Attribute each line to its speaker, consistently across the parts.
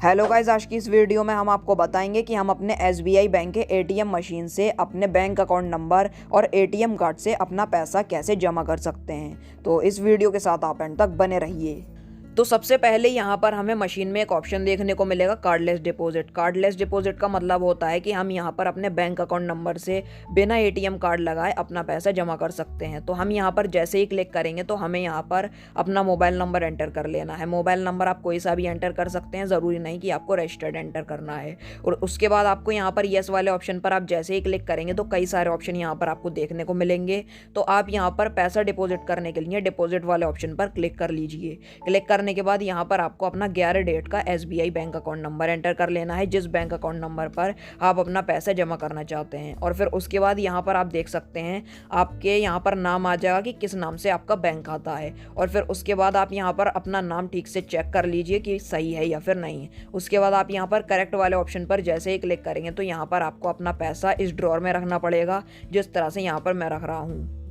Speaker 1: Hello guys, आज की इस वीडियो में हम आपको बताएंगे कि हम अपने SBI बैंक के एटीएम मशीन से अपने बैंक अकाउंट नंबर और एटीएम कार्ड से अपना पैसा कैसे जमा कर सकते हैं। तो इस वीडियो के साथ आप एंड तक बने रहिए। तो सबसे पहले यहाँ पर हमें मशीन में एक ऑप्शन देखने को मिलेगा कार्डलेस डिपॉजिट। कार्डलेस डिपॉजिट का मतलब होता है कि हम यहाँ पर अपने बैंक अकाउंट नंबर से बिना एटीएम कार्ड लगाए अपना पैसा जमा कर सकते हैं। तो हम यहाँ पर जैसे ही क्लिक करेंगे तो हमें यहाँ पर अपना मोबाइल नंबर एंटर कर लेना है। मोबाइल नंबर आप कोई सा भी एंटर कर सकते हैं, ज़रूरी नहीं कि आपको रजिस्टर्ड एंटर करना है। और उसके बाद आपको यहाँ पर येस वाले ऑप्शन पर आप जैसे ही क्लिक करेंगे तो कई सारे ऑप्शन यहाँ पर आपको देखने को मिलेंगे। तो आप यहाँ पर पैसा डिपॉजिट करने के लिए डिपॉजिट वाले ऑप्शन पर क्लिक कर लीजिए। क्लिक करने के बाद यहाँ पर आपको अपना 11 डेट का SBI bank account number enter कर लेना है, जिस बैंक अकाउंट नंबर पर आप अपना पैसा जमा करना चाहते हैं। और फिर उसके बाद यहाँ पर आप देख सकते हैं आपके यहाँ पर नाम आ जाएगा कि किस नाम से आपका बैंक खाता है। और फिर उसके बाद आप यहाँ पर अपना नाम ठीक से चेक कर लीजिए कि सही है या फिर नहीं। उसके बाद आप यहाँ पर करेक्ट वाले ऑप्शन पर जैसे ही क्लिक करेंगे तो यहाँ पर आपको अपना पैसा इस ड्रॉर में रखना पड़ेगा, जिस तरह से यहाँ पर मैं रख रहा हूँ।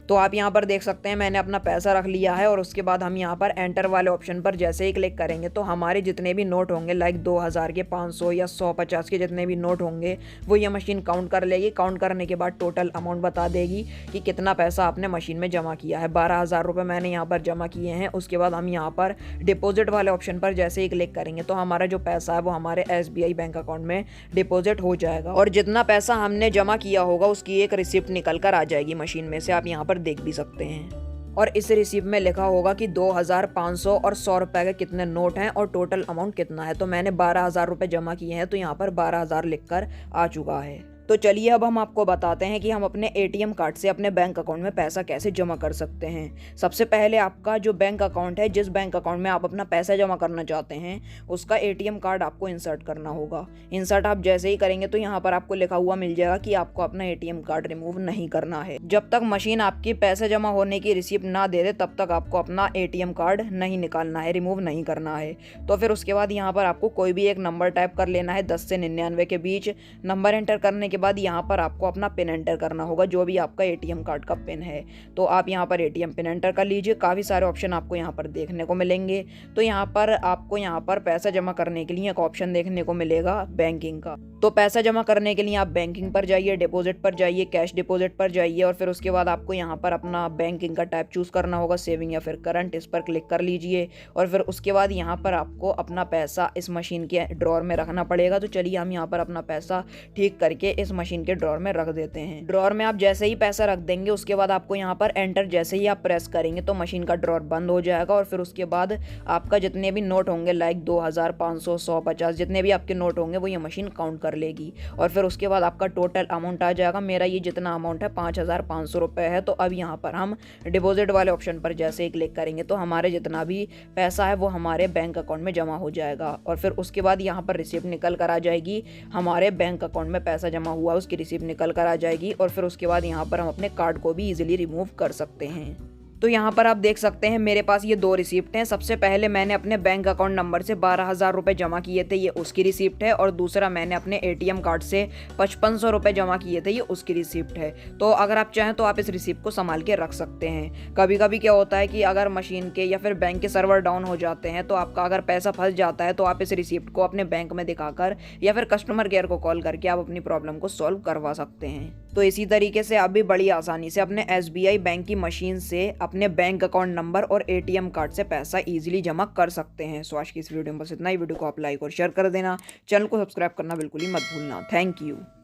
Speaker 1: तो आप यहाँ पर देख सकते हैं मैंने अपना पैसा रख लिया है। और उसके बाद हम यहाँ पर एंटर वाले ऑप्शन पर जैसे ही क्लिक करेंगे तो हमारे जितने भी नोट होंगे, लाइक 2000 के, 500 या 150 के जितने भी नोट होंगे वो ये मशीन काउंट कर लेगी। काउंट करने के बाद टोटल अमाउंट बता देगी कि कितना पैसा आपने मशीन में जमा किया है। 12,000 रुपये मैंने यहाँ पर जमा किए हैं। उसके बाद हम यहाँ पर डिपॉजिट वाले ऑप्शन पर जैसे ही क्लिक करेंगे तो हमारा जो पैसा है वो हमारे SBI बैंक अकाउंट में डिपॉजिट हो जाएगा। और जितना पैसा हमने जमा किया होगा उसकी एक रिसिप्ट निकल कर आ जाएगी मशीन में से, आप यहाँ पर देख भी सकते हैं। और इस रिसिप्ट में लिखा होगा कि 2000, 500 और 100 रुपए के कितने नोट हैं और टोटल अमाउंट कितना है। तो मैंने 12,000 रुपये जमा किए हैं तो यहाँ पर 12,000 लिखकर आ चुका है। तो चलिए अब हम आपको बताते हैं कि हम अपने एटीएम कार्ड से अपने बैंक अकाउंट में पैसा कैसे जमा कर सकते हैं। सबसे पहले आपका जो बैंक अकाउंट है, जिस बैंक अकाउंट में आप अपना पैसा जमा करना चाहते हैं, उसका एटीएम कार्ड आपको इंसर्ट करना होगा। इंसर्ट आप जैसे ही करेंगे तो यहाँ पर आपको लिखा हुआ मिल जाएगा कि आपको अपना एटीएम कार्ड रिमूव नहीं करना है। जब तक मशीन आपकी पैसा जमा होने की रिसिप्ट ना दे दे तब तक आपको अपना एटीएम कार्ड नहीं निकालना है, रिमूव नहीं करना है। तो फिर उसके बाद यहाँ पर आपको कोई भी एक नंबर टाइप कर लेना है 10 से 99 के बीच। नंबर एंटर करने के बाद यहाँ पर आपको अपना पिन एंटर करना होगा, जो भी आपका एटीएम कार्ड का पिन है। तो आप यहाँ पर एटीएम पिन एंटर कर लीजिए। काफ़ी सारे ऑप्शन आपको यहाँ पर देखने को मिलेंगे। तो यहाँ पर आपको यहाँ पर पैसा जमा करने के लिए एक ऑप्शन देखने को मिलेगा बैंकिंग का। तो पैसा जमा करने के लिए आप बैंकिंग पर जाइए, डिपॉजिट पर जाइए, कैश डिपॉजिट पर जाइए। और फिर उसके बाद आपको यहाँ पर अपना बैंकिंग का टाइप चूज़ करना होगा, सेविंग या फिर करंट, इस पर क्लिक कर लीजिए। और फिर उसके बाद यहाँ पर आपको अपना पैसा इस मशीन के ड्रॉर में रखना पड़ेगा। तो चलिए हम यहाँ पर अपना पैसा ठीक करके इस मशीन के ड्रॉर में रख देते हैं। ड्रॉर में आप जैसे ही पैसा रख देंगे उसके बाद आपको यहाँ पर एंटर जैसे ही आप प्रेस करेंगे तो मशीन का ड्रॉर बंद हो जाएगा। और फिर उसके बाद आपका जितने भी नोट होंगे, लाइक 2000, 500, 150, जितने भी आपके नोट होंगे वो ये मशीन काउंट कर लेगी। और फिर उसके बाद आपका टोटल अमाउंट आ जाएगा। मेरा ये जितना अमाउंट है 5,500 रुपये है। तो अब यहाँ पर हम डिपॉजिट वाले ऑप्शन पर जैसे ही क्लिक करेंगे तो हमारे जितना भी पैसा है वो हमारे बैंक अकाउंट में जमा हो जाएगा। और फिर उसके बाद यहाँ पर रिसिप्ट निकल कर आ जाएगी। हमारे बैंक अकाउंट में पैसा जमा हुआ उसकी रिसिप्ट निकल कर आ जाएगी। और फिर उसके बाद यहाँ पर हम अपने कार्ड को भी इजीली रिमूव कर सकते हैं। तो यहाँ पर आप देख सकते हैं मेरे पास ये 2 रिसिप्ट हैं। सबसे पहले मैंने अपने बैंक अकाउंट नंबर से 12,000 रुपये जमा किए थे, ये उसकी रिसिप्ट है। और दूसरा मैंने अपने एटीएम कार्ड से 5500 रुपये जमा किए थे, ये उसकी रिसिप्ट है। तो अगर आप चाहें तो आप इस रिसिप्ट को संभाल के रख सकते हैं। कभी कभी क्या होता है कि अगर मशीन के या फिर बैंक के सर्वर डाउन हो जाते हैं तो आपका अगर पैसा फंस जाता है तो आप इस रिसिप्ट को अपने बैंक में दिखाकर या फिर कस्टमर केयर को कॉल करके आप अपनी प्रॉब्लम को सॉल्व करवा सकते हैं। तो इसी तरीके से आप भी बड़ी आसानी से अपने SBI बैंक की मशीन से अपने बैंक अकाउंट नंबर और एटीएम कार्ड से पैसा इजीली जमा कर सकते हैं। सो आज की इस वीडियो में बस इतना ही। वीडियो को आप लाइक और शेयर कर देना। चैनल को सब्सक्राइब करना बिल्कुल ही मत भूलना। Thank you.